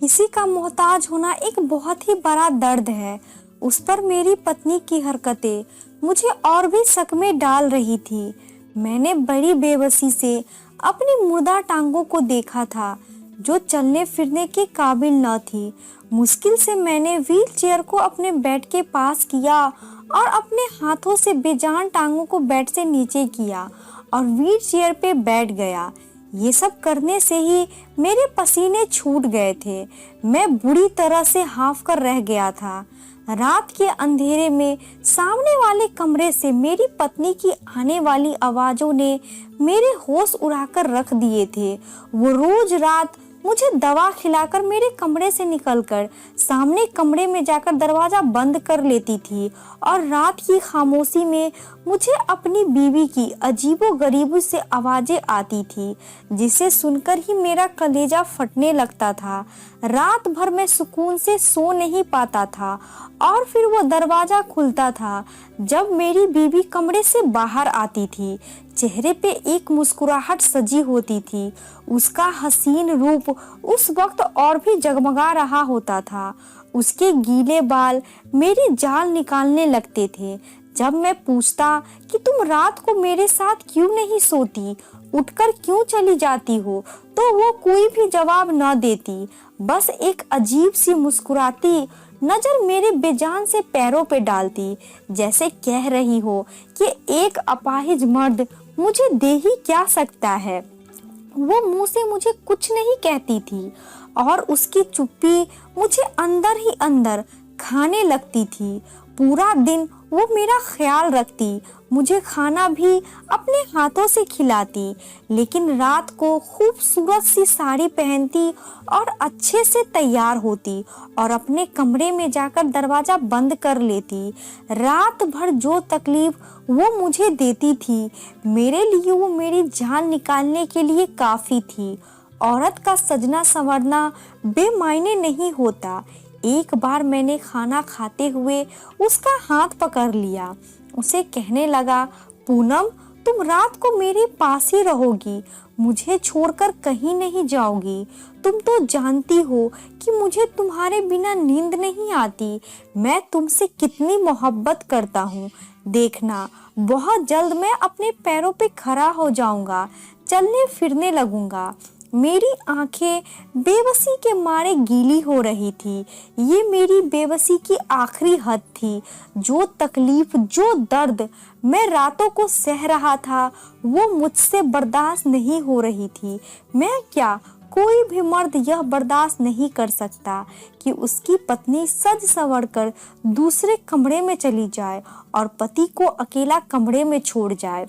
किसी का मोहताज होना एक बहुत ही बड़ा दर्द है। उस पर मेरी पत्नी की हरकतें मुझे और भी शक में डाल रही थी। मैंने बड़ी बेबसी से अपनी मुर्दा टांगों को देखा था जो चलने फिरने के काबिल न थी। मुश्किल से मैंने व्हील चेयर को अपने बेड के पास किया और अपने हाथों से बेजान टांगों को बेड से नीचे किया और व्हील चेयर पे बैठ गया। ये सब करने से ही मेरे पसीने छूट गए थे। मैं बुरी तरह से हाफ कर रह गया था। रात के अंधेरे में सामने वाले कमरे से मेरी पत्नी की आने वाली आवाजों ने मेरे होश उड़ाकर रख दिए थे। वो रोज रात मुझे दवा खिलाकर मेरे कमरे से निकलकर सामने कमरे में जाकर दरवाजा बंद कर लेती थी और रात की खामोशी में मुझे अपनी बीवी की अजीबोगरीब से आवाजें आती थी जिसे सुनकर ही मेरा कलेजा फटने लगता था। रात भर मैं सुकून से सो नहीं पाता था और फिर वो दरवाजा खुलता था जब मेरी बीवी कमरे से बाहर आती थी। चेहरे पे एक मुस्कुराहट सजी होती थी। उसका हसीन रूप उस वक्त और भी जगमगा रहा होता था। उसके गीले बाल मेरी जान निकालने लगते थे। जब मैं पूछता कि तुम रात को मेरे साथ क्यों नहीं सोती, उठकर क्यों चली जाती हो, तो वो कोई भी जवाब न देती। बस एक अजीब सी मुस्कुराती नजर मेरे बेजान से पैरों पे डालती, जैसे कह रही हो कि एक अपाहिज मर्द मुझे दे ही क्या सकता है। वो मुंह से मुझे कुछ नहीं कहती थी और उसकी चुप्पी मुझे अंदर ही अंदर खाने लगती थी। पूरा दिन वो मेरा ख्याल रखती, मुझे खाना भी अपने हाथों से खिलाती, लेकिन रात को खूबसूरत सी साड़ी पहनती और अच्छे से तैयार होती और अपने कमरे में जाकर दरवाजा बंद कर लेती। रात भर जो तकलीफ वो मुझे देती थी, मेरे लिए वो मेरी जान निकालने के लिए काफ़ी थी। औरत का सजना संवरना बेमायने नहीं होता। एक बार मैंने खाना खाते हुए उसका हाथ पकड़ लिया। उसे कहने लगा, पूनम, तुम रात को मेरे पास ही रहोगी, मुझे छोड़कर कहीं नहीं जाओगी। तुम तो जानती हो कि मुझे तुम्हारे बिना नींद नहीं आती। मैं तुमसे कितनी मोहब्बत करता हूँ। देखना, बहुत जल्द मैं अपने पैरों पे खड़ा हो जाऊंगा, चलने फिरने लगूंगा। मेरी आंखें बेबसी के मारे गीली हो रही थी। ये मेरी बेबसी की आखिरी हद थी। जो तकलीफ, जो दर्द मैं रातों को सह रहा था, वो मुझसे बर्दाश्त नहीं हो रही थी। मैं क्या, कोई भी मर्द यह बर्दाश्त नहीं कर सकता कि उसकी पत्नी सज संवर कर दूसरे कमरे में चली जाए और पति को अकेला कमरे में छोड़ जाए।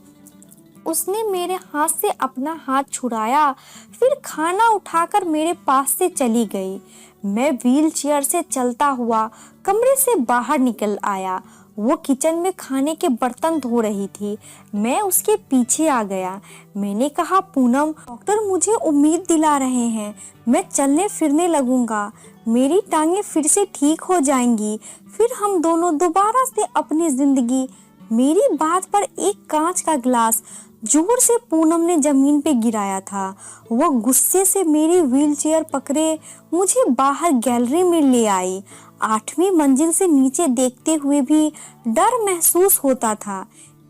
उसने मेरे हाथ से अपना हाथ छुड़ाया, फिर खाना उठाकर मेरे पास से चली गई। मैं व्हील चेयर से चलता हुआ कमरे से बाहर निकल आया। वो किचन में खाने के बर्तन धो रही थी। मैं उसके पीछे आ गया। मैंने कहा, पूनम, डॉक्टर मुझे उम्मीद दिला रहे हैं, मैं चलने फिरने लगूंगा, मेरी टांगें फिर से ठीक हो जाएंगी, फिर हम दोनों दोबारा से अपनी जिंदगी। मेरी बात पर एक कांच का गिलास जोर से पूनम ने जमीन पे गिराया था। वो गुस्से से मेरी व्हील चेयर पकड़े मुझे बाहर गैलरी में ले आई। 8वीं मंजिल से नीचे देखते हुए भी डर महसूस होता था।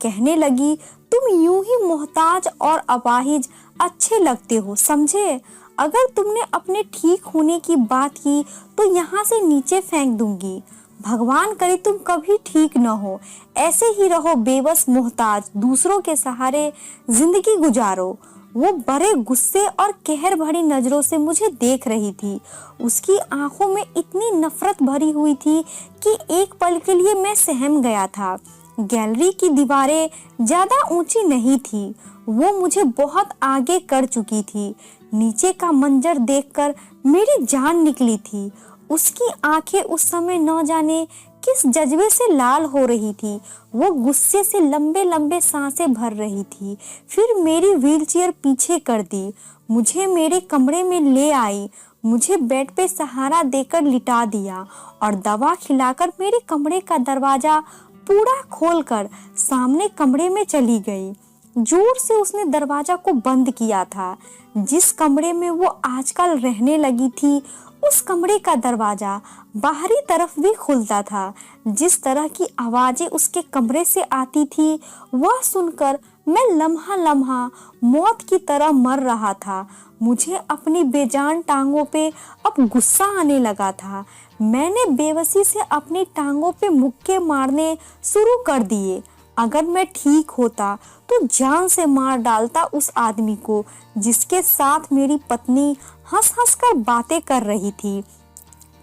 कहने लगी, तुम यूं ही मोहताज और अपाहिज अच्छे लगते हो, समझे? अगर तुमने अपने ठीक होने की बात की तो यहाँ से नीचे फेंक दूंगी। भगवान करे तुम कभी ठीक न हो, ऐसे ही रहो बेबस मोहताज, दूसरों के सहारे जिंदगी गुजारो। वो बड़े गुस्से और कहर भरी नजरों से मुझे देख रही थी। उसकी आंखों में इतनी नफरत भरी हुई थी कि एक पल के लिए मैं सहम गया था। गैलरी की दीवारें ज्यादा ऊंची नहीं थी, वो मुझे बहुत आगे कर चुकी थी। नीचे का मंजर देखकर मेरी जान निकली थी। उसकी आंखें उस समय न जाने किस जज्बे से लाल हो रही थी। वो गुस्से से लंबे लंबे सांसें भर रही थी। फिर मेरी व्हीलचेयर पीछे कर दी, मुझे मेरे कमरे में ले आई, मुझे बेड पे सहारा देकर लिटा दिया और दवा खिलाकर मेरे कमरे का दरवाजा पूरा खोलकर सामने कमरे में चली गई। जोर से उसने दरवाजा को बंद किया था। जिस कमरे में वो आजकल रहने लगी थी, उस कमरे का दरवाजा बाहरी तरफ भी खुलता था। जिस तरह की आवाजें उसके कमरे से आती थी, वह सुनकर मैं लम्हा लम्हा मौत की तरह मर रहा था। मुझे अपनी बेजान टांगों पे अब गुस्सा आने लगा था। मैंने बेबसी से अपनी टांगों पे मुक्के मारने शुरू कर दिए। अगर मैं ठीक होता तो जान से मार डालता उस आदमी को जिसके साथ मेरी पत्नी हंस हंस कर बातें कर रही थी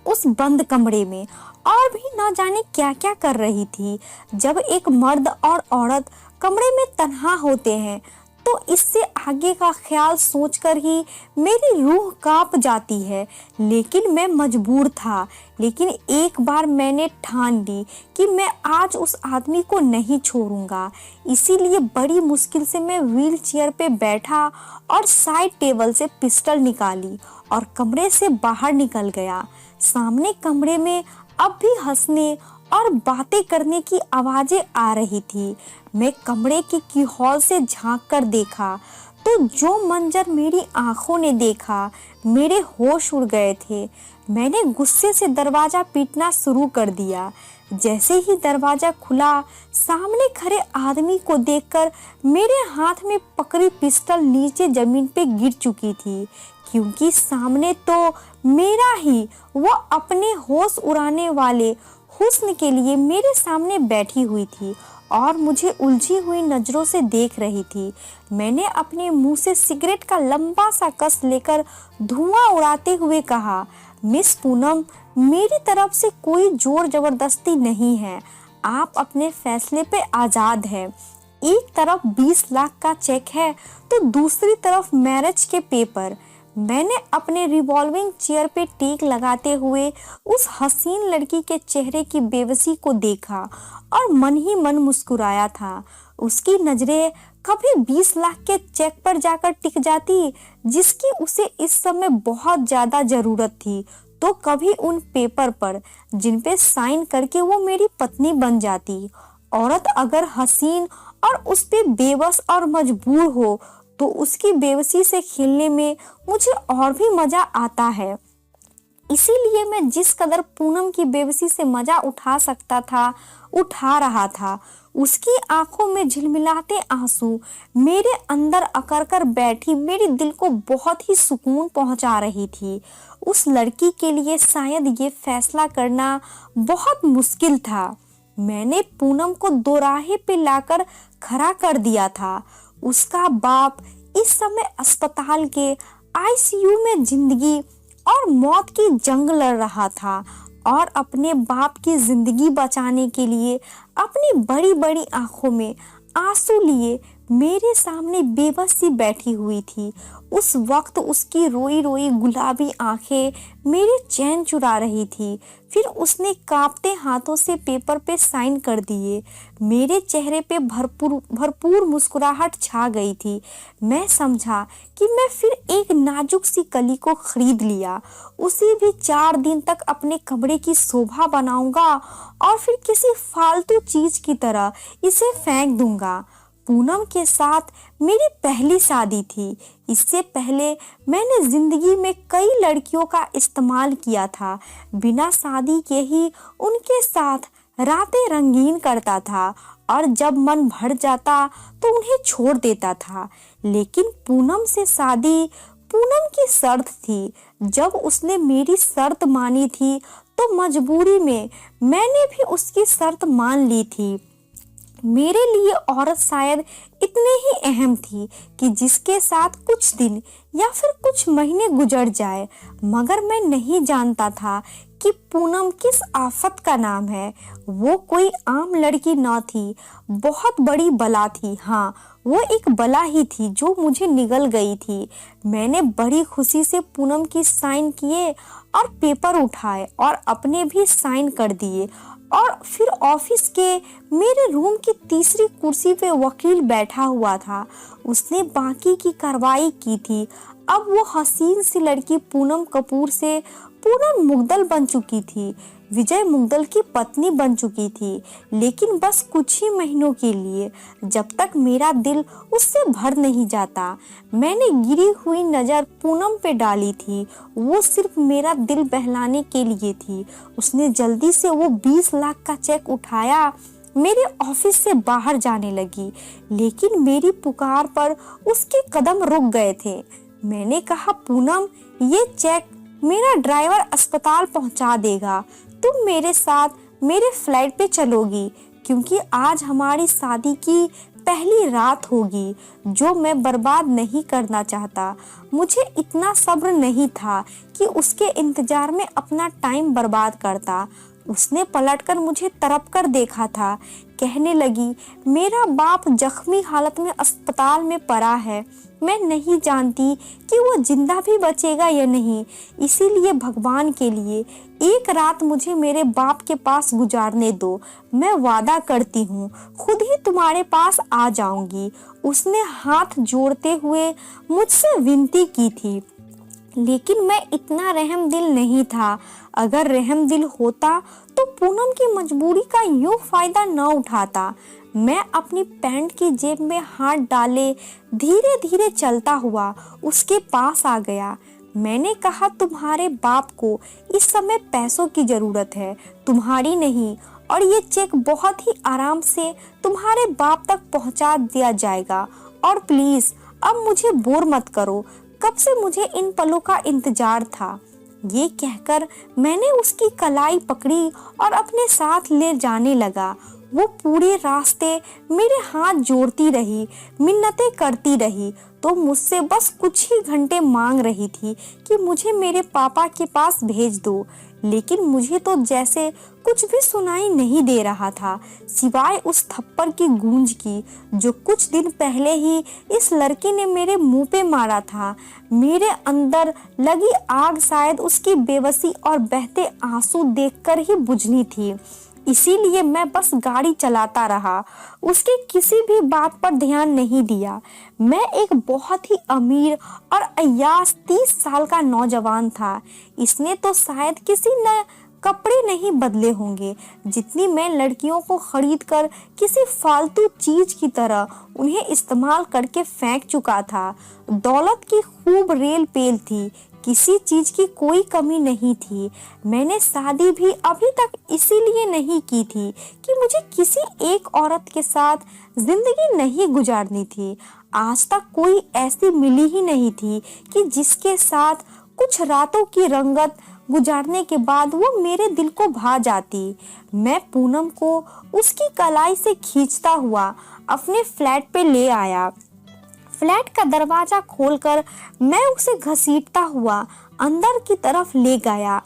उस बंद कमरे में, और भी ना जाने क्या क्या कर रही थी। जब एक मर्द और औरत कमरे में तन्हा होते हैं तो इससे आगे का ख्याल सोचकर ही मेरी रूह कांप जाती है। लेकिन मैं मजबूर था। लेकिन एक बार मैंने ठान ली कि मैं आज उस आदमी को नहीं छोड़ूंगा। इसीलिए बड़ी मुश्किल से मैं व्हील चेयर पे बैठा और साइड टेबल से पिस्टल निकाली और कमरे से बाहर निकल गया। सामने कमरे में अब भी हंसने और बातें करने की आवाजें आ रही थी। मैं कमरे के कीहौल से झांक कर देखा तो जो मंजर मेरी आंखों ने देखा, मेरे होश उड़ गए थे। मैंने गुस्से से दरवाजा पीटना शुरू कर दिया। जैसे ही दरवाजा खुला, सामने खड़े आदमी को देखकर मेरे हाथ में पकड़ी पिस्टल नीचे जमीन पे गिर चुकी थी, क्योंकि सामने तो मेरा ही वो अपने होश उड़ाने वाले हुस्न के लिए मेरे सामने बैठी हुई थी और मुझे उलझी हुई नजरों से देख रही थी। मैंने अपने मुंह से सिगरेट का लंबा सा कस लेकर धुआं उड़ाते हुए कहा, मिस पूनम, मेरी तरफ से कोई जोर जबरदस्ती नहीं है। आप अपने फैसले पे आज़ाद हैं। एक तरफ 20 लाख का चेक है तो दूसरी तरफ मैरिज के पेपर। मैंने अपने रिवॉल्विंग चेयर पे टेक लगाते हुए उस हसीन लड़की के चेहरे की बेबसी को देखा और मन ही मन मुस्कुराया था। उसकी नजरें कभी 20 लाख के चेक पर जाकर टिक जाती जिसकी उसे इस समय बहुत ज्यादा जरूरत थी, तो कभी उन पेपर पर जिन पे साइन करके वो मेरी पत्नी बन जाती। औरत अगर हसीन और उस पे बेबस और मजबूर हो तो उसकी बेबसी से खेलने में मुझे और भी मजा आता है। इसीलिए मैं जिस कदर पूनम की बेबसी से मजा उठा सकता था, उठा रहा था। उसकी आंखों में झिलमिलाते आंसू मेरे अंदर अकड़ कर बैठी मेरे दिल को बहुत ही सुकून पहुंचा रही थी। उस लड़की के लिए शायद ये फैसला करना बहुत मुश्किल था। मैंने पूनम को दोराहे पे लाकर खड़ा कर दिया था। उसका बाप इस समय अस्पताल के आईसीयू में जिंदगी और मौत की जंग लड़ रहा था और अपने बाप की जिंदगी बचाने के लिए अपनी बड़ी बड़ी आंखों में आंसू लिए मेरे सामने बेबस सी बैठी हुई थी। उस वक्त उसकी रोई रोई गुलाबी आंखें मेरे चैन चुरा रही थी। फिर उसने कांपते हाथों से पेपर पे साइन कर दिए। मेरे चेहरे पे भरपूर मुस्कुराहट छा गई थी। मैं समझा कि मैं फिर एक नाजुक सी कली को खरीद लिया। उसे भी 4 दिन तक अपने कमरे की शोभा बनाऊंगा और फिर किसी फालतू चीज की तरह इसे फेंक दूंगा। पूनम के साथ मेरी पहली शादी थी। इससे पहले मैंने जिंदगी में कई लड़कियों का इस्तेमाल किया था। बिना शादी के ही उनके साथ रातें रंगीन करता था और जब मन भर जाता तो उन्हें छोड़ देता था। लेकिन पूनम से शादी पूनम की शर्त थी। जब उसने मेरी शर्त मानी थी तो मजबूरी में मैंने भी उसकी शर्त मान ली थी। मेरे लिए औरत शायद इतने ही अहम थी कि जिसके साथ कुछ दिन या फिर कुछ महीने गुजर जाए। मगर मैं नहीं जानता था कि पूनम किस आफत का नाम है। वो कोई आम लड़की न थी, बहुत बड़ी बला थी। हाँ, वो एक बला ही थी जो मुझे निगल गई थी। मैंने बड़ी खुशी से पूनम की साइन किए और पेपर उठाए और अपने भी साइन कर दिए। और फिर ऑफिस के मेरे रूम की तीसरी कुर्सी पे वकील बैठा हुआ था। उसने बाकी की कार्रवाई की थी। अब वो हसीन सी लड़की पूनम कपूर से पूनम मुग्दल बन चुकी थी, विजय मुग्दल की पत्नी बन चुकी थी, लेकिन बस कुछ ही महीनों के लिए, जब तक मेरा दिल उससे भर नहीं जाता। मैंने गिरी हुई नज़र पूनम पे डाली थी, वो सिर्फ मेरा दिल बहलाने के लिए थी। उसने जल्दी से वो 20 लाख का चेक उठाया, मेरे ऑफिस से बाहर जाने लगी, लेकिन मेरी पुकार पर उसके कदम रुक गए थे। मैंने कहा, पूनम, ये चेक मेरा ड्राइवर अस्पताल पहुंचा देगा, तुम मेरे साथ मेरे फ्लाइट पे चलोगी, क्योंकि आज हमारी शादी की पहली रात होगी, जो मैं बर्बाद नहीं करना चाहता। मुझे इतना सब्र नहीं था कि उसके इंतजार में अपना टाइम बर्बाद करता। उसने पलटकर मुझे तरफ कर देखा था, कहने लगी, मेरा बाप जख्मी हालत में अस्पताल में पड़ा है, मैं नहीं जानती कि वो जिंदा भी बचेगा या नहीं, इसीलिए भगवान के लिए एक रात मुझे मेरे बाप के पास गुजारने दो, मैं वादा करती हूँ खुद ही तुम्हारे पास आ जाऊंगी। उसने हाथ जोड़ते हुए मुझसे विनती की थी, लेकिन मैं इतना रहम दिल नहीं था। अगर रहम दिल होता तो पूनम की मजबूरी का यूं फायदा न उठाता। मैं अपनी पैंट की जेब में हाथ डाले धीरे धीरे चलता हुआ उसके पास आ गया। मैंने कहा, तुम्हारे बाप को इस समय पैसों की जरूरत है, तुम्हारी नहीं, और ये चेक बहुत ही आराम से तुम्हारे बाप तक पहुंचा दिया जाएगा। और प्लीज अब मुझे बोर मत करो, कब से मुझे इन पलों का इंतजार था। ये कहकर मैंने उसकी कलाई पकड़ी और अपने साथ ले जाने लगा। वो पूरे रास्ते मेरे हाथ जोड़ती रही, मिन्नतें करती रही, तो मुझसे बस कुछ ही घंटे मांग रही थी कि मुझे मेरे पापा के पास भेज दो। लेकिन मुझे तो जैसे कुछ भी सुनाई नहीं दे रहा था, सिवाय उस थप्पड़ की गूंज की जो कुछ दिन पहले ही इस लड़की ने मेरे मुंह पे मारा था। मेरे अंदर लगी आग शायद उसकी बेबसी और बहते आंसू देखकर ही बुझनी थी, इसीलिए मैं बस गाड़ी चलाता रहा, उसके किसी भी बात पर ध्यान नहीं दिया। मैं एक बहुत ही अमीर और अय्याश 30 साल का नौजवान था। इसने तो शायद किसी ने कपड़े नहीं बदले होंगे, जितनी मैं लड़कियों को खरीद कर किसी फालतू चीज की तरह उन्हें इस्तेमाल करके फेंक चुका था। दौलत की खूब रेल पेल थी, किसी चीज की कोई कमी नहीं थी। मैंने शादी भी अभी तक इसीलिए नहीं की थी कि मुझे किसी एक औरत के साथ जिंदगी नहीं गुजारनी थी। आज तक कोई ऐसी मिली ही नहीं थी कि जिसके साथ कुछ रातों की रंगत गुजारने के बाद वो मेरे दिल को भा जाती। मैं पूनम को उसकी कलाई से खींचता हुआ अपने फ्लैट पे ले आया। फ्लैट का दरवाजा खोलकर मैं उसे घसीटता हुआ अंदर की तरफ ले गया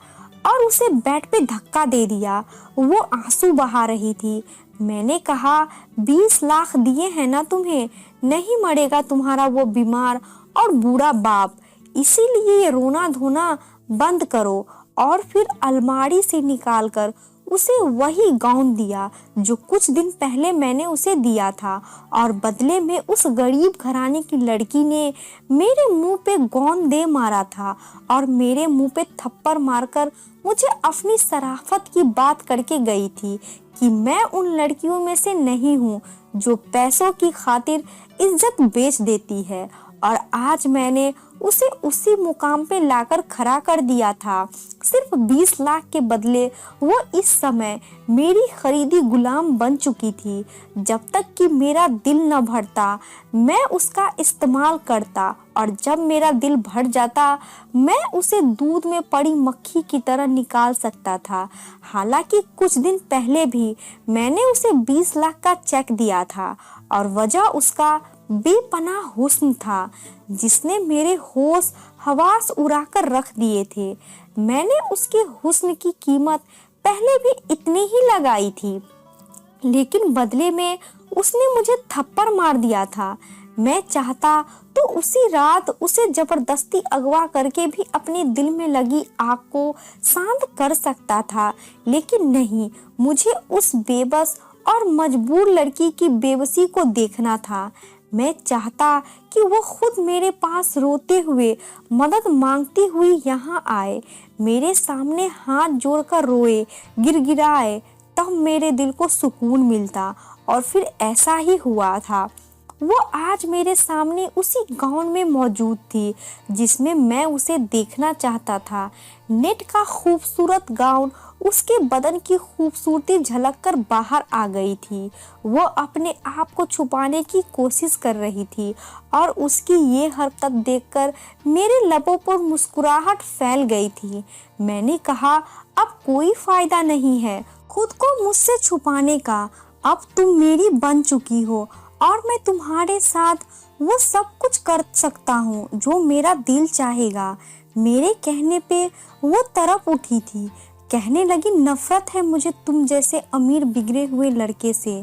और उसे बेड पे धक्का दे दिया। वो आंसू बहा रही थी। मैंने कहा, 20 लाख दिए हैं ना तुम्हें, नहीं मरेगा तुम्हारा वो बीमार और बूढ़ा बाप, इसीलिए ये रोना धोना बंद करो। और फिर अलमारी से निकालकर उसे वही गाउन दिया जो कुछ दिन पहले मैंने उसे दिया था, और बदले में उस गरीब घराने की लड़की ने मेरे मुंह पे गाउन दे मारा था और मेरे मुंह पे थप्पड़ मारकर मुझे अपनी शराफत की बात करके गई थी कि मैं उन लड़कियों में से नहीं हूँ जो पैसों की खातिर इज्जत बेच देती है। और आज मैंने उसे उसी मुकाम पे लाकर खड़ा कर दिया था। सिर्फ 20 लाख के बदले वो इस समय मेरी खरीदी गुलाम बन चुकी थी। जब तक कि मेरा दिल न भरता मैं उसका इस्तेमाल करता, और जब मेरा दिल भर जाता मैं उसे दूध में पड़ी मक्खी की तरह निकाल सकता था। हालांकि कुछ दिन पहले भी मैंने उसे 20 लाख का चेक दिया था, और वजह उसका बेपनाह हुस्न था जिसने मेरे होश हवास उड़ाकर रख दिए थे। मैंने उसके हुस्न की कीमत पहले भी इतनी ही लगाई थी, लेकिन बदले में उसने मुझे थप्पड़ मार दिया था। मैं चाहता तो उसी रात उसे जबरदस्ती अगवा करके भी अपने दिल में लगी आग को शांत कर सकता था, लेकिन नहीं, मुझे उस बेबस और मजबूर लड़की की बेबसी को देखना था। मैं चाहता कि वो खुद मेरे पास रोते हुए, मदद मांगती हुई यहाँ आए, मेरे सामने हाथ जोड़कर रोए, गिड़गिड़ाए, तब मेरे दिल को सुकून मिलता। और फिर ऐसा ही हुआ था। वो आज मेरे सामने उसी गाउन में मौजूद थी जिसमें मैं उसे देखना चाहता था। नेट का खूबसूरत गाउन उसके बदन की खूबसूरती झलक कर बाहर आ गई थी। वो अपने आप को छुपाने की कोशिश कर रही थी और उसकी ये हरकत देखकर मेरे लबों पर मुस्कुराहट फैल गई थी। मैंने कहा, अब कोई फायदा नहीं है खुद को मुझसे छुपाने का। अब तुम मेरी बन चुकी हो और मैं तुम्हारे साथ वो सब कुछ कर सकता हूँ जो मेरा दिल चाहेगा। मेरे कहने पे वो तड़प उठी थी। कहने लगी, नफरत है मुझे तुम जैसे अमीर बिगड़े हुए लड़के से।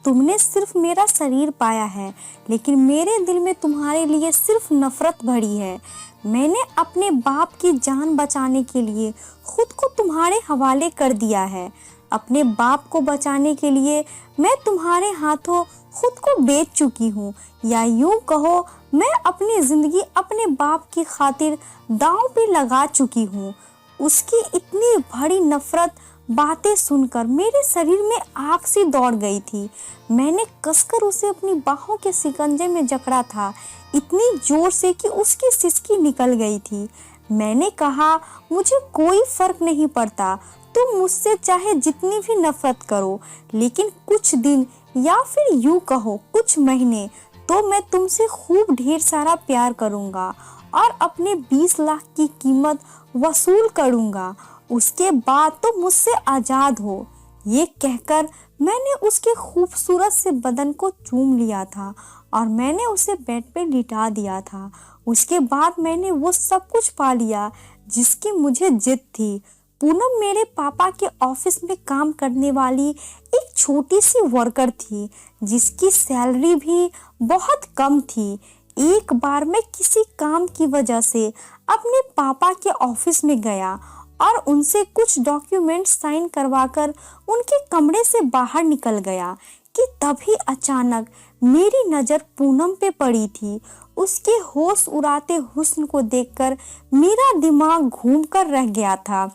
तुमने सिर्फ मेरा शरीर पाया है, लेकिन मेरे दिल में तुम्हारे लिए सिर्फ नफरत भरी है। मैंने अपने बाप की जान बचाने के लिए खुद को तुम्हारे हवाले कर दिया है। अपने बाप को बचाने के लिए मैं तुम्हारे हाथों खुद को बेच चुकी हूँ, या यूं कहो मैं अपनी जिंदगी अपने बाप की खातिर दांव पे लगा चुकी हूँ। उसकी इतनी बड़ी नफरत बातें सुनकर मेरे शरीर में आग सी दौड़ गई थी। मैंने कसकर उसे अपनी बाहों के शिकंजे में जकड़ा था, इतनी जोर से कि उसकी सिसकी निकल गई थी। मैंने कहा, मुझे कोई फर्क नहीं पड़ता, तुम मुझसे चाहे जितनी भी नफरत करो, लेकिन कुछ दिन या फिर यूं कहो कुछ महीने तो मैं तुमसे खूब ढेर सारा प्यार करूंगा और अपने 20 लाख की कीमत वसूल करूंगा। उसके बाद तो मुझसे आजाद हो। ये कहकर मैंने उसके खूबसूरत से बदन को चूम लिया था और मैंने उसे बेड पे लिटा दिया था। उसके बाद मैंने वो सब कुछ पा लिया जिसकी मुझे जिद थी। पूनम मेरे पापा के ऑफिस में काम करने वाली एक छोटी सी वर्कर थी जिसकी सैलरी भी बहुत कम थी। एक बार मैं किसी काम की वजह से अपने पापा के ऑफिस में गया और उनसे कुछ डॉक्यूमेंट साइन करवाकर उनके कमरे से बाहर निकल गया कि तभी अचानक मेरी नज़र पूनम पे पड़ी थी। उसके होश उड़ाते हुस्न को देखकर मेरा दिमाग घूम कर रह गया था।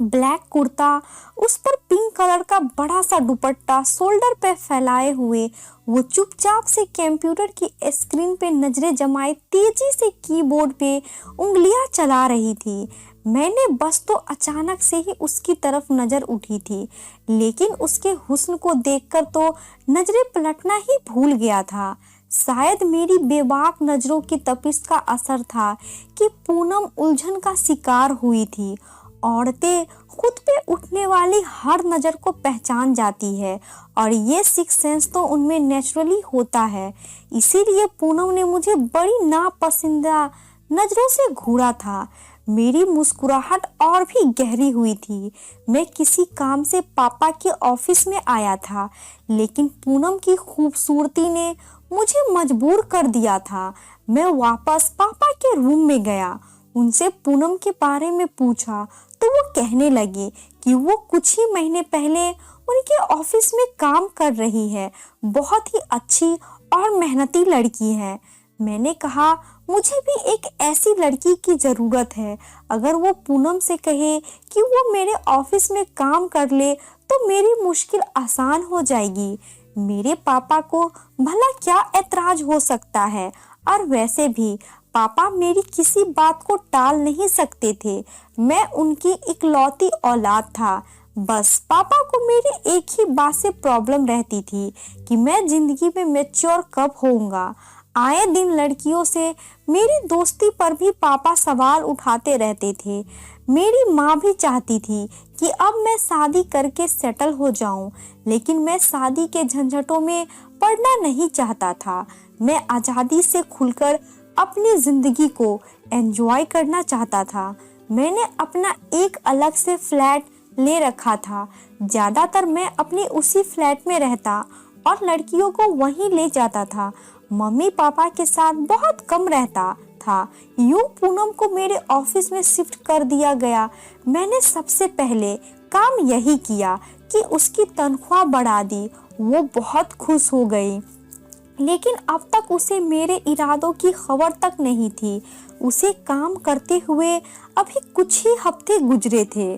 ब्लैक कुर्ता, उस पर पिंक कलर का बड़ा सा दुपट्टा शोल्डर पे फैलाए हुए वो चुपचाप से कंप्यूटर की स्क्रीन पे नजरें जमाए तेजी से कीबोर्ड पे उंगलियां चला रही थी। मैंने बस तो अचानक से ही उसकी तरफ नजर उठी थी, लेकिन उसके हुस्न को देखकर तो नजरें पलटना ही भूल गया था। शायद मेरी बेबाक नजरों की तपिश का असर था कि पूनम उलझन का शिकार हुई थी। औरतें खुद पे उठने वाली हर नज़र को पहचान जाती है और ये सिक्स सेंस तो उनमें नेचुरली होता है। इसीलिए पूनम ने मुझे बड़ी नापसंदीदा नज़रों से घूरा था। मेरी मुस्कुराहट और भी गहरी हुई थी। मैं किसी काम से पापा के ऑफिस में आया था, लेकिन पूनम की खूबसूरती ने मुझे मजबूर कर दिया था। मैं वापस पापा के रूम में गया, उनसे पूनम के बारे में पूछा तो वो कहने लगे कि वो कुछ ही महीने पहले उनके ऑफिस में काम कर रही है। बहुत ही अच्छी और मेहनती लड़की है। मैंने कहा, मुझे भी एक ऐसी लड़की की ज़रूरत है। अगर वो पूनम से कहे कि वो मेरे ऑफिस में काम कर ले तो मेरी मुश्किल आसान हो जाएगी। मेरे पापा को भला क्या ऐतराज हो सकता है, और वैसे भी पापा मेरी किसी बात को टाल नहीं सकते थे। मैं उनकी इकलौती औलाद था। बस पापा को मेरी एक ही बात से प्रॉब्लम रहती थी कि मैं जिंदगी में मैच्योर कब होऊंगा। आए दिन लड़कियों से मेरी दोस्ती पर भी पापा सवाल उठाते रहते थे। मेरी माँ भी चाहती थी कि अब मैं शादी करके सेटल हो जाऊं, लेकिन मैं शादी के झंझटों में पड़ना नहीं चाहता था। मैं आज़ादी से खुलकर अपनी ज़िंदगी को एंजॉय करना चाहता था। मैंने अपना एक अलग से फ्लैट ले रखा था। ज़्यादातर मैं अपनी उसी फ्लैट में रहता और लड़कियों को वहीं ले जाता था। मम्मी पापा के साथ बहुत कम रहता था। यूं पूनम को मेरे ऑफिस में शिफ्ट कर दिया गया। मैंने सबसे पहले काम यही किया कि उसकी तनख्वाह बढ़ा दी। वो बहुत खुश हो गई। लेकिन अब तक उसे मेरे इरादों की खबर तक नहीं थी। उसे काम करते हुए अभी कुछ ही हफ्ते गुजरे थे।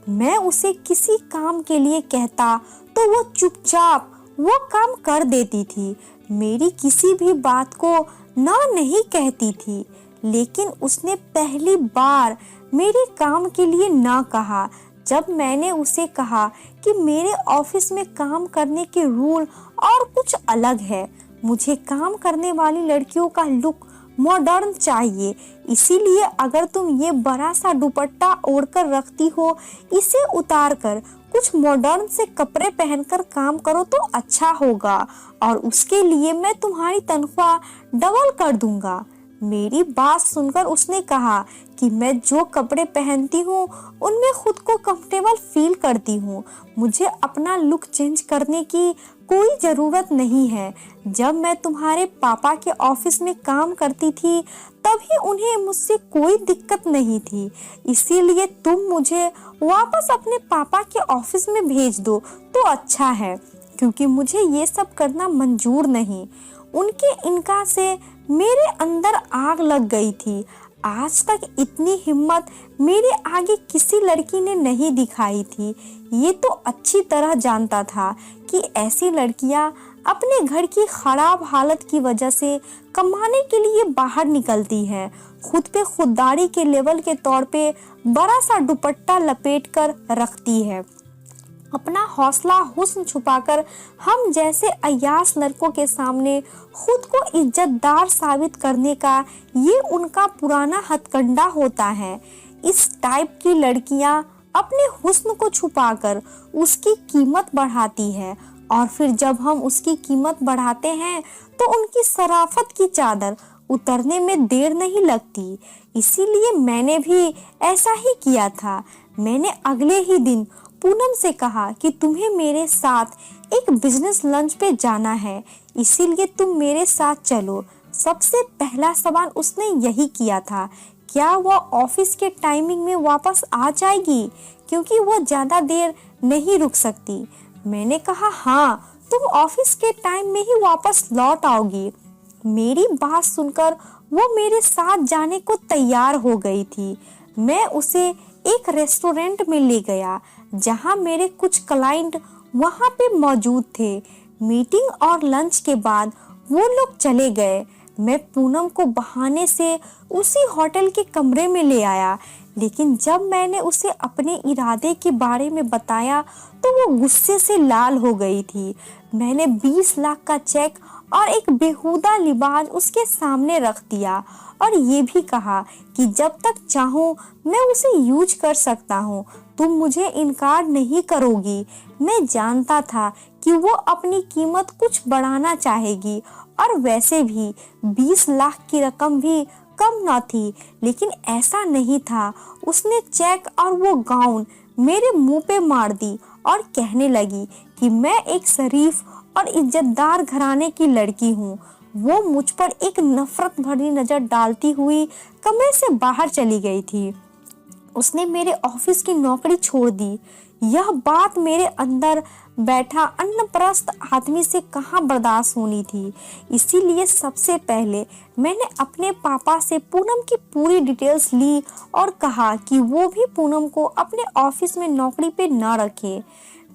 मैं उसे किसी काम के लिए कहता तो वो चुपचाप वो काम कर देती थी। मेरी किसी भी बात को ना नहीं कहती थी। लेकिन उसने पहली बार मेरे काम के लिए ना कहा जब मैंने उसे कहा कि मेरे ऑफिस में काम करने के रूल और कुछ अलग है। मुझे काम करने वाली लड़कियों का लुक मॉडर्न चाहिए, इसीलिए अगर तुम ये बड़ा सा दुपट्टा ओढ़कर रखती हो, इसे उतार कर कुछ मॉडर्न से कपड़े पहनकर काम करो तो अच्छा होगा और उसके लिए मैं तुम्हारी तनख्वाह डबल कर दूंगा। मेरी बात सुनकर उसने कहा कि मैं जो कपड़े पहनती हूँ उनमें खुद को कंफर्टेबल फील करती हूँ। मुझे अपना लुक चेंज करने की कोई ज़रूरत नहीं है। जब मैं तुम्हारे पापा के ऑफिस में काम करती थी तभी उन्हें मुझसे कोई दिक्कत नहीं थी, इसीलिए तुम मुझे वापस अपने पापा के ऑफिस में भेज दो तो अच्छा है, क्योंकि मुझे ये सब करना मंजूर नहीं। उनके इनकार से मेरे अंदर आग लग गई थी। आज तक इतनी हिम्मत मेरे आगे किसी लड़की ने नहीं दिखाई थी। ये तो अच्छी तरह जानता था कि ऐसी लड़कियां अपने घर की खराब हालत की वजह से कमाने के लिए बाहर निकलती हैं। खुद पे खुददारी के लेवल के तौर पे बड़ा सा दुपट्टा लपेट कर रखती है। अपना हौसला हुस्न छुपाकर हम जैसे अय्यास लड़कों के सामने खुद को इज्जतदार साबित करने का ये उनका पुराना हथकंडा होता है। इस टाइप की लड़कियां अपने हुस्न को छुपाकर उसकी कीमत बढ़ाती है और फिर जब हम उसकी कीमत बढ़ाते हैं तो उनकी शराफत की चादर उतरने में देर नहीं लगती। इसीलिए मैंने भी ऐसा ही किया था। मैंने अगले ही दिन पूनम से कहा कि तुम्हें मेरे साथ एक बिजनेस लंच पे जाना है, इसीलिए तुम मेरे साथ चलो। सबसे पहला सवाल उसने यही किया था, क्या वो ऑफिस के टाइमिंग में वापस आ जाएगी, क्योंकि वो ज़्यादा देर नहीं रुक सकती। मैंने कहा हाँ, तुम ऑफिस के टाइम में ही वापस लौट आओगी। मेरी बात सुनकर वो मेरे साथ जाने को तैयार हो गई थी। मैं उसे एक रेस्टोरेंट में ले गया जहां मेरे कुछ क्लाइंट वहां पे मौजूद थे। मीटिंग और लंच के बाद वो लोग चले गए। मैं पूनम को बहाने से उसी होटल के कमरे में ले आया, लेकिन जब मैंने उसे अपने इरादे के बारे में बताया तो वो गुस्से से लाल हो गई थी। मैंने 20 लाख का चेक और एक बेहुदा लिबास उसके सामने रख दिया और ये भी कहा कि जब तक चाहूँ मैं उसे यूज कर सकता हूँ, तुम मुझे इनकार नहीं करोगी। मैं जानता था कि वो अपनी कीमत कुछ बढ़ाना चाहेगी और वैसे भी 20 लाख की रकम भी कम न थी, लेकिन ऐसा नहीं था। उसने चेक और वो गाउन मेरे मुंह पे मार दी और कहने लगी कि मैं एक शरीफ और इज्जतदार घराने की लड़की हूँ। वो मुझ पर एक नफरत भरी नजर डालती हुई कमरे से बाहर चली गई थी। उसने मेरे ऑफिस की नौकरी छोड़ दी। यह बात मेरे अंदर बैठा अन्नप्रस्थ आदमी से कहाँ बर्दाश्त होनी थी। इसीलिए सबसे पहले मैंने अपने पापा से पूनम की पूरी डिटेल्स ली और कहा कि वो भी पूनम को अपने ऑफिस में नौकरी पे न रखे।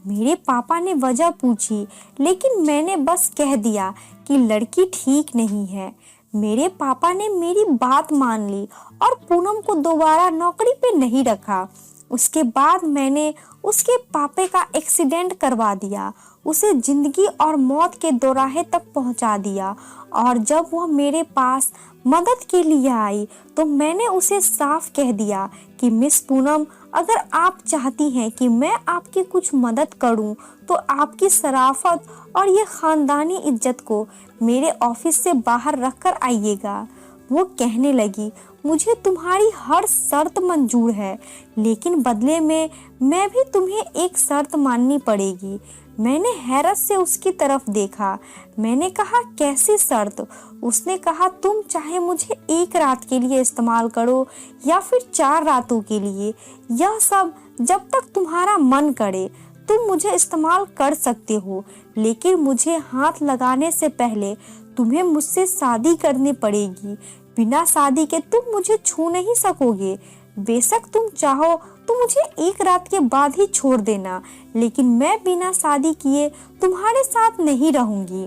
मेरे पापा ने वजह पूछी, लेकिन मैंने बस कह दिया कि लड़की ठीक नहीं है। मेरे पापा ने मेरी बात मान ली और पूनम को दोबारा नौकरी पे नहीं रखा। उसके बाद मैंने उसके पापे का एक्सीडेंट करवा दिया, उसे जिंदगी और मौत के दोराहे तक पहुंचा दिया। और जब वह मेरे पास मदद के लिए आई तो मैंने उसे साफ कह दिया कि मिस पूनम, अगर आप चाहती हैं कि मैं आपकी कुछ मदद करूं तो आपकी शराफत और ये खानदानी इज्जत को मेरे ऑफिस से बाहर रख कर आइएगा। वो कहने लगी, मुझे तुम्हारी हर शर्त मंजूर है, लेकिन बदले में मैं भी तुम्हें एक शर्त माननी पड़ेगी। मैंने हैरत से उसकी तरफ देखा। मैंने कहा, कैसी शर्त? उसने कहा, तुम चाहे मुझे एक रात के लिए इस्तेमाल करो या फिर 4 रातों के लिए, यह सब जब तक तुम्हारा मन करे तुम मुझे इस्तेमाल कर सकते हो, लेकिन मुझे हाथ लगाने से पहले तुम्हें मुझसे शादी करनी पड़ेगी। बिना शादी के तुम मुझे छू नहीं सकोगे। बेशक तुम चाहो तो मुझे एक रात के बाद ही छोड़ देना, लेकिन मैं बिना शादी किए तुम्हारे साथ नहीं रहूंगी।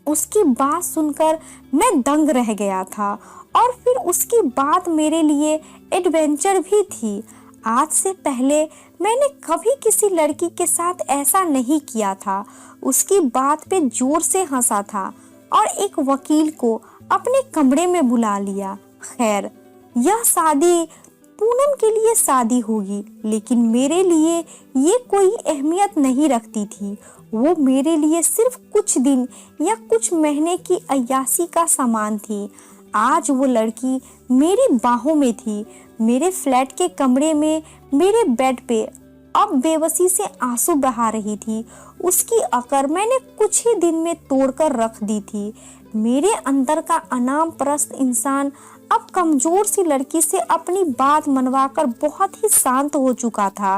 उसकी बात सुनकर मैं दंग रह गया था और फिर उसकी बात मेरे लिए एडवेंचर भी थी। आज से पहले मैंने कभी किसी लड़की के साथ ऐसा नहीं किया था। उसकी बात पे जोर से हंसा था और एक वकील को अपने कमरे में बुला लिया। खैर, यह शादी पूनम के लिए शादी होगी, लेकिन मेरे लिए ये कोई अहमियत नहीं रखती थी। वो मेरे लिए सिर्फ कुछ दिन या कुछ महीने की अय्याशी का सामान थी। आज वो लड़की मेरी बाहों में थी, मेरे फ्लैट के कमरे में, मेरे बेड पे अब बेबसी से आंसू बहा रही थी। उसकी अकड़ मैंने कुछ ही दिन में तोड़कर रख दी थी। मेरे अंदर का अनाम परस्त इंसान अब कमजोर सी लड़की से अपनी बात मनवाकर बहुत ही शांत हो चुका था।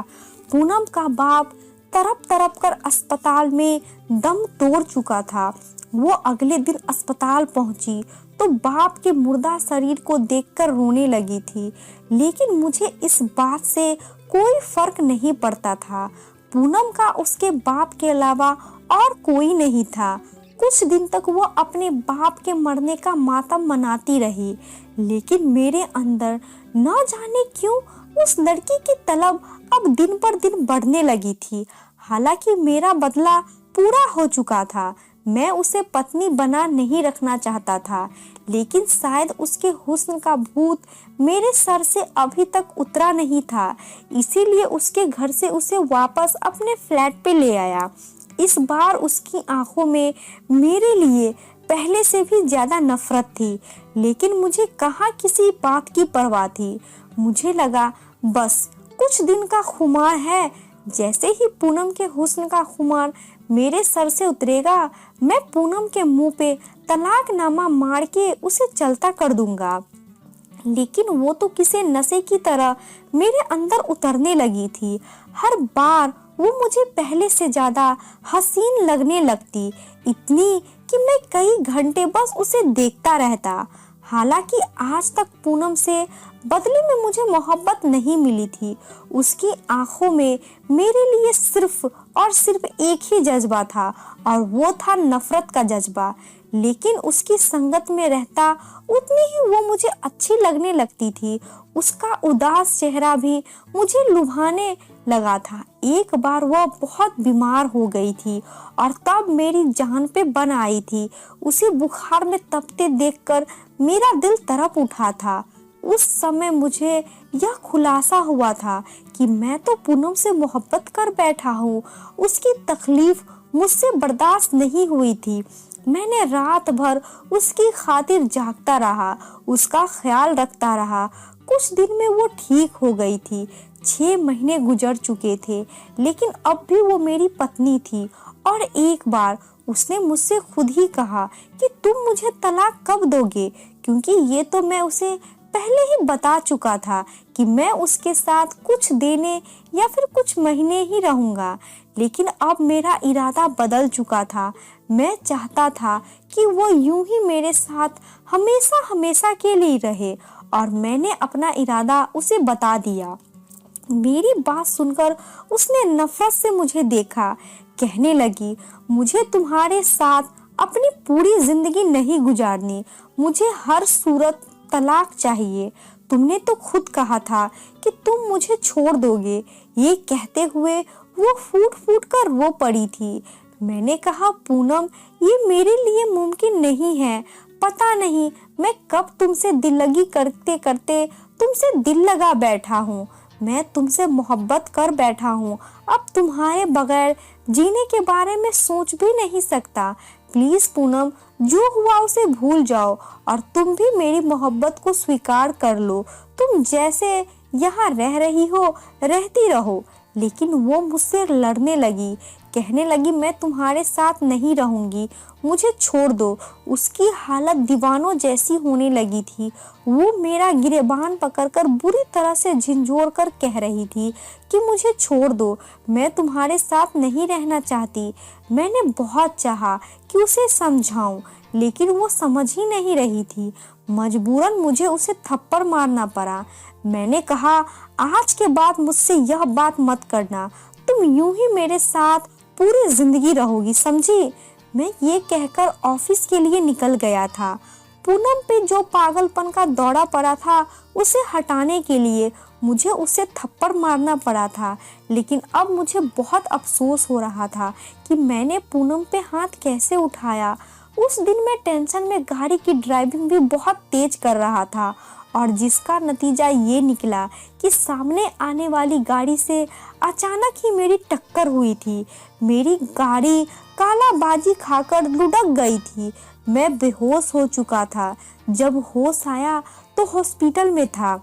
पूनम का बाप तड़प तड़प कर अस्पताल में दम तोड़ चुका था। वो अगले दिन अस्पताल पहुंची तो बाप के मुर्दा शरीर को देखकर रोने लगी थी, लेकिन मुझे इस बात से कोई फर्क नहीं पड़ता था। पूनम का उसके बाप के अलावा और कोई नहीं था। कुछ दिन तक वो अपने बाप के मरने का मातम मनाती रही, लेकिन मेरे अंदर न जाने क्यों उस लड़की की तलब अब दिन पर दिन बढ़ने लगी थी। हालांकि मेरा बदला पूरा हो चुका था। मैं उसे पत्नी बना नहीं रखना चाहता था, लेकिन शायद उसके हुस्न का भूत मेरे सर से अभी तक उतरा नहीं था, इसीलिए उसके घर से उसे वापस अपने फ्लैट पे ले आया। इस बार उसकी आंखों में मेरे लिए पहले से भी ज्यादा नफरत थी, लेकिन मुझे कहाँ किसी बात की परवाह थी। मुझे लगा बस कुछ दिन का खुमार है, जैसे ही पूनम के हुस्न का खुमार मेरे सर से उतरेगा, मैं पूनम के मुंह पे तलाकनामा मार के उसे चलता कर दूंगा। लेकिन वो तो किसी नशे की तरह मेरे अंदर उतरने लगी थी। हर बार वो मुझे पहले से ज्यादा हसीन लगने लगती, इतनी कि मैं कई घंटे बस उसे देखता रहता। हालांकि आज तक पूनम से बदले में मुझे मोहब्बत नहीं मिली थी। उसकी आंखों में मेरे लिए सिर्फ और सिर्फ एक ही जज्बा था, और वो था नफरत का जज्बा। लेकिन उसकी संगत में रहता उतनी ही वो मुझे अच्छी लगने लगती थी। उसका उदास चेहरा भी मुझे लुभाने लगा था। एक बार वह बहुत बीमार हो गई थी और तब मेरी जान पे बन आई थी। उसे बुखार में तपते देखकर मेरा दिल तड़प उठा था। उस समय मुझे यह खुलासा हुआ था कि मैं तो पूनम से मोहब्बत कर बैठा हूँ। उसकी तकलीफ मुझसे बर्दाश्त नहीं हुई थी। मैंने रात भर उसकी खातिर जागता रहा, उसका ख्याल रखता रहा। कुछ दिन में वो ठीक हो गई थी। 6 महीने गुजर चुके थे, लेकिन अब भी वो मेरी पत्नी थी। और एक बार उसने मुझसे खुद ही कहा कि तुम मुझे तलाक कब दोगे, क्योंकि ये तो मैं उसे पहले ही बता चुका था कि मैं उसके साथ कुछ देने या फिर कुछ महीने ही रहूंगा। लेकिन अब मेरा इरादा बदल चुका था। मैं चाहता था कि वो यूं ही मेरे साथ हमेशा हमेशा के लिए रहे, और मैंने अपना इरादा उसे बता दिया। मेरी बात सुनकर उसने नफरत से मुझे देखा। कहने लगी, मुझे तुम्हारे साथ अपनी पूरी जिंदगी नहीं गुजारनी, मुझे हर सूरत तलाक चाहिए। तुमने तो खुद कहा था कि तुम मुझे छोड़ दोगे। ये कहते हुए वो फूट फूट कर रो पड़ी थी। मैंने कहा, पूनम, ये मेरे लिए मुमकिन नहीं है। पता नहीं मैं कब तुमसे दिल लगी करते करते तुमसे दिल लगा बैठा हूँ। मैं तुमसे मोहब्बत कर बैठा हूँ। अब तुम्हारे बगैर जीने के बारे में सोच भी नहीं सकता। प्लीज पूनम, जो हुआ उसे भूल जाओ और तुम भी मेरी मोहब्बत को स्वीकार कर लो। तुम जैसे यहाँ रह रही हो रहती रहो। लेकिन वो मुझसे लड़ने लगी, कहने लगी मैं तुम्हारे साथ नहीं रहूंगी, मुझे छोड़ दो। उसकी हालत दीवानों जैसी होने लगी थी। वो मेरा गिरेबान पकड़कर बुरी तरह से झिंझोर कर कह रही थी कि मुझे छोड़ दो, मैं तुम्हारे साथ नहीं रहना चाहती। मैंने बहुत चाहा कि उसे समझाऊं, लेकिन वो समझ ही नहीं रही थी। मजबूरन मुझे उसे थप्पड़ मारना पड़ा। मैंने कहा, आज के बाद मुझसे यह बात मत करना, तुम यूं ही मेरे साथ पूरी जिंदगी रहोगी, समझी। मैं ये कहकर ऑफिस के लिए निकल गया था। पूनम पे जो पागलपन का दौरा पड़ा था, उसे हटाने के लिए मुझे उसे थप्पड़ मारना पड़ा था। लेकिन अब मुझे बहुत अफसोस हो रहा था कि मैंने पूनम पे हाथ कैसे उठाया। उस दिन मैं टेंशन में गाड़ी की ड्राइविंग भी बहुत तेज कर रहा था, और जिसका नतीजा ये निकला कि सामने आने वाली गाड़ी से अचानक ही मेरी टक्कर हुई थी। मेरी गाड़ी काला बाजी खाकर लुढ़क गई थी। मैं बेहोश हो चुका था। जब होश आया तो हॉस्पिटल में था,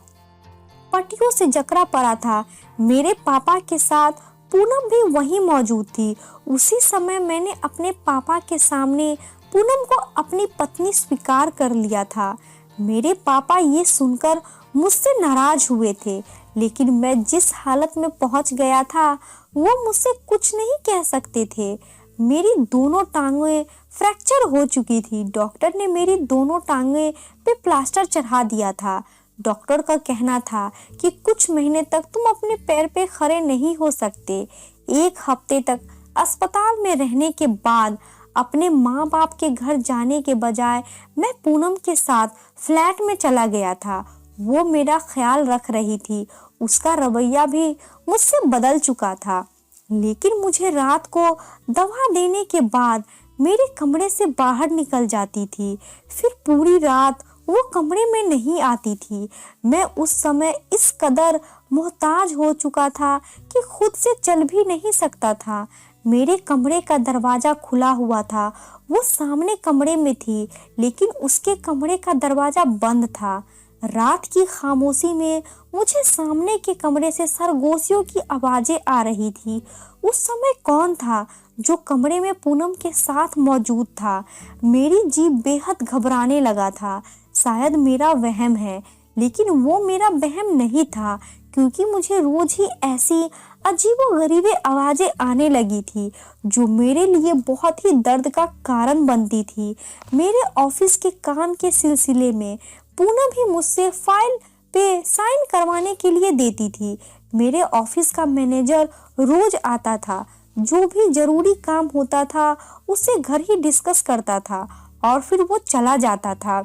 पट्टियों से जकड़ा पड़ा था। मेरे पापा के साथ पूनम भी वहीं मौजूद थी। उसी समय मैंने अपने पापा के सामने पूनम को अपनी पत्नी स्वीकार कर लिया था। मेरे पापा ये सुनकर मुझसे नाराज हुए थे, लेकिन मैं जिस हालत में पहुंच गया था वो मुझसे कुछ नहीं कह सकते थे। मेरी दोनों टांगें फ्रैक्चर हो चुकी थी। डॉक्टर ने मेरी दोनों टांगें पे प्लास्टर चढ़ा दिया था। डॉक्टर का कहना था कि कुछ महीने तक तुम अपने पैर पे खड़े नहीं हो सकते। 1 हफ्ते तक अस्पताल में रहने के बाद अपने माँ बाप के घर जाने के बजाय मैं पूनम के साथ फ्लैट में चला गया था। वो मेरा ख्याल रख रही थी। उसका रवैया भी मुझसे बदल चुका था। लेकिन मुझे रात को दवा देने के बाद मेरे कमरे से बाहर निकल जाती थी। फिर पूरी रात वो कमरे में नहीं आती थी। मैं उस समय इस कदर मोहताज हो चुका था कि खुद से चल भी नहीं सकता था। मेरे कमरे का दरवाजा खुला हुआ था। वो सामने कमरे में थी, लेकिन उसके कमरे का दरवाजा बंद था। रात की खामोशी में मुझे सामने के कमरे से सरगोशियों की आवाजें आ रही थी। उस समय कौन था जो कमरे में पूनम के साथ मौजूद था? मेरी जीभ बेहद घबराने लगा था। शायद मेरा वहम है, लेकिन वो मेरा वहम नहीं था, क्योंकि मुझे रोज ही ऐसी अजीबोगरीबे आवाजें आने लगी थी जो मेरे लिए बहुत ही दर्द का कारण बनती थी। मेरे ऑफिस के काम के सिलसिले में पूनम भी मुझसे फाइल पे साइन करवाने के लिए देती थी। मेरे ऑफिस का मैनेजर रोज आता था। जो भी जरूरी काम होता था उसे घर ही डिस्कस करता था और फिर वो चला जाता था।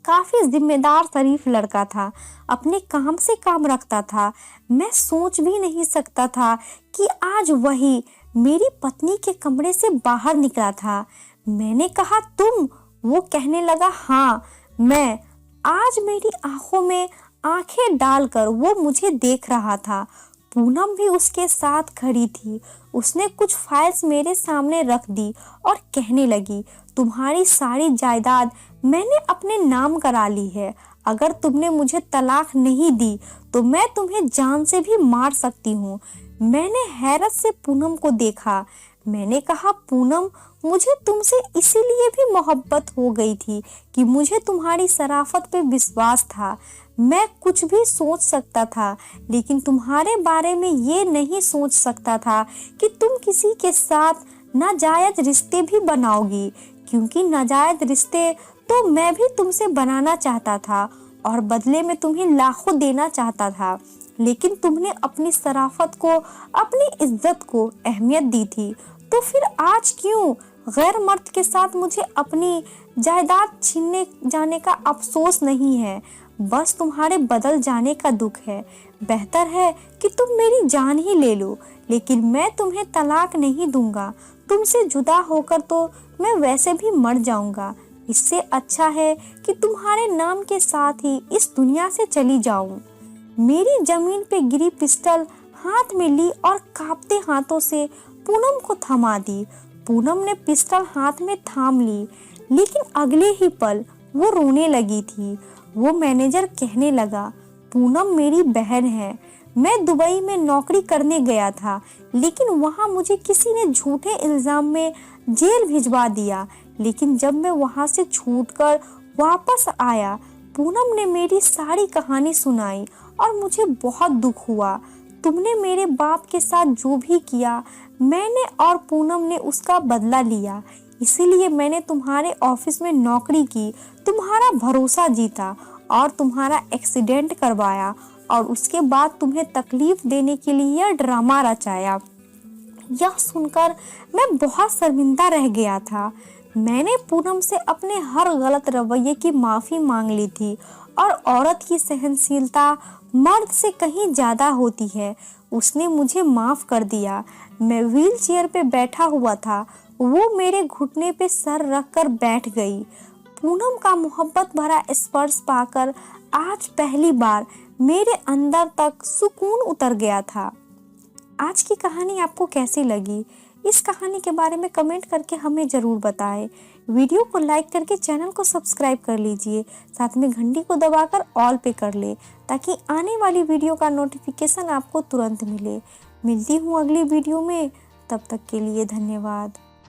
काफी जिम्मेदार शरीफ लड़का था, अपने काम से काम रखता था। मैं सोच भी नहीं सकता था कि आज वही मेरी पत्नी के कमरे से बाहर निकला था। मैंने कहा, तुम? वो कहने लगा, हाँ मैं। आज मेरी आंखों में आंखें डालकर वो मुझे देख रहा था। पूनम भी उसके साथ खड़ी थी। उसने कुछ फाइल्स मेरे सामने रख दी और कहने लगी, तुम्हारी सारी जायदाद मैंने अपने नाम करा ली है। अगर तुमने मुझे तलाक नहीं दी तो मैं तुम्हें जान से भी मार सकती हूँ। मैंने हैरत से पूनम को देखा। मैंने कहा, पूनम, मुझे तुमसे इसीलिए भी मोहब्बत हो गई थी कि मुझे तुम्हारी शराफत पे विश्वास था। मैं कुछ भी सोच सकता था, लेकिन तुम्हारे बारे में ये नहीं सोच सकता था कि तुम किसी के साथ नाजायज रिश्ते भी बनाओगी, क्योंकि नाजायज रिश्ते तो मैं भी तुमसे बनाना चाहता था और बदले में तुम्हें लाखों देना चाहता था। लेकिन तुमने अपनी शराफत को, अपनी इज्जत को अहमियत दी थी। तो फिर आज क्यों गैर मर्द के साथ मुझे अपनी जायदाद छीनने जाने का अफसोस नहीं है, बस तुम्हारे बदल जाने का दुख है। बेहतर है कि तुम मेरी जान ही ले लो, लेकिन मैं तुम्हें तलाक नहीं दूंगा। तुमसे जुदा होकर तो मैं वैसे भी मर जाऊंगा। इससे अच्छा है कि तुम्हारे नाम के साथ ही इस दुनिया से चली जाऊं। मेरी जमीन पे गिरी पिस्टल हाथ में ली और कांपते हाथों से पूनम को थमा दी। पूनम ने पिस्टल हाथ में थाम ली, लेकिन अगले ही पल वो रोने लगी थी। वो मैनेजर कहने लगा, पूनम मेरी बहन है, मैं दुबई में नौकरी करने गया था, लेकिन वहां मुझे किसी ने झूठे इल्जाम में जेल भिजवा दिया। लेकिन जब मैं वहां से छूटकर वापस आया, पूनम ने मेरी सारी कहानी सुनाई और मुझे बहुत दुख हुआ। तुमने मेरे बाप के साथ जो भी किया, मैंने और पूनम ने उसका बदला लिया। इसीलिए मैंने तुम्हारे ऑफिस में नौकरी की, तुम्हारा भरोसा जीता और तुम्हारा एक्सीडेंट करवाया और उसके बाद तुम्हें तकलीफ देने के लिए यह ड्रामा रचाया। यह सुनकर मैं बहुत शर्मिंदा रह गया था। मैंने पूनम से अपने हर गलत रवैये की माफ़ी मांग ली थी और औरत की सहनशीलता मर्द से कहीं ज़्यादा होती है। उसने मुझे माफ़ कर दिया। मैं व्हील चेयर पे बैठा हुआ था, वो मेरे घुटने पे सर रख कर बैठ गई। पूनम का मोहब्बत भरा स्पर्श पाकर आज पहली बार मेरे अंदर तक सुकून उतर गया था। आज की कहानी आपको कैसी लगी? इस कहानी के बारे में कमेंट करके हमें ज़रूर बताएं। वीडियो को लाइक करके चैनल को सब्सक्राइब कर लीजिए, साथ में घंटी को दबाकर ऑल पे कर ले ताकि आने वाली वीडियो का नोटिफिकेशन आपको तुरंत मिले। मिलती हूँ अगली वीडियो में, तब तक के लिए धन्यवाद।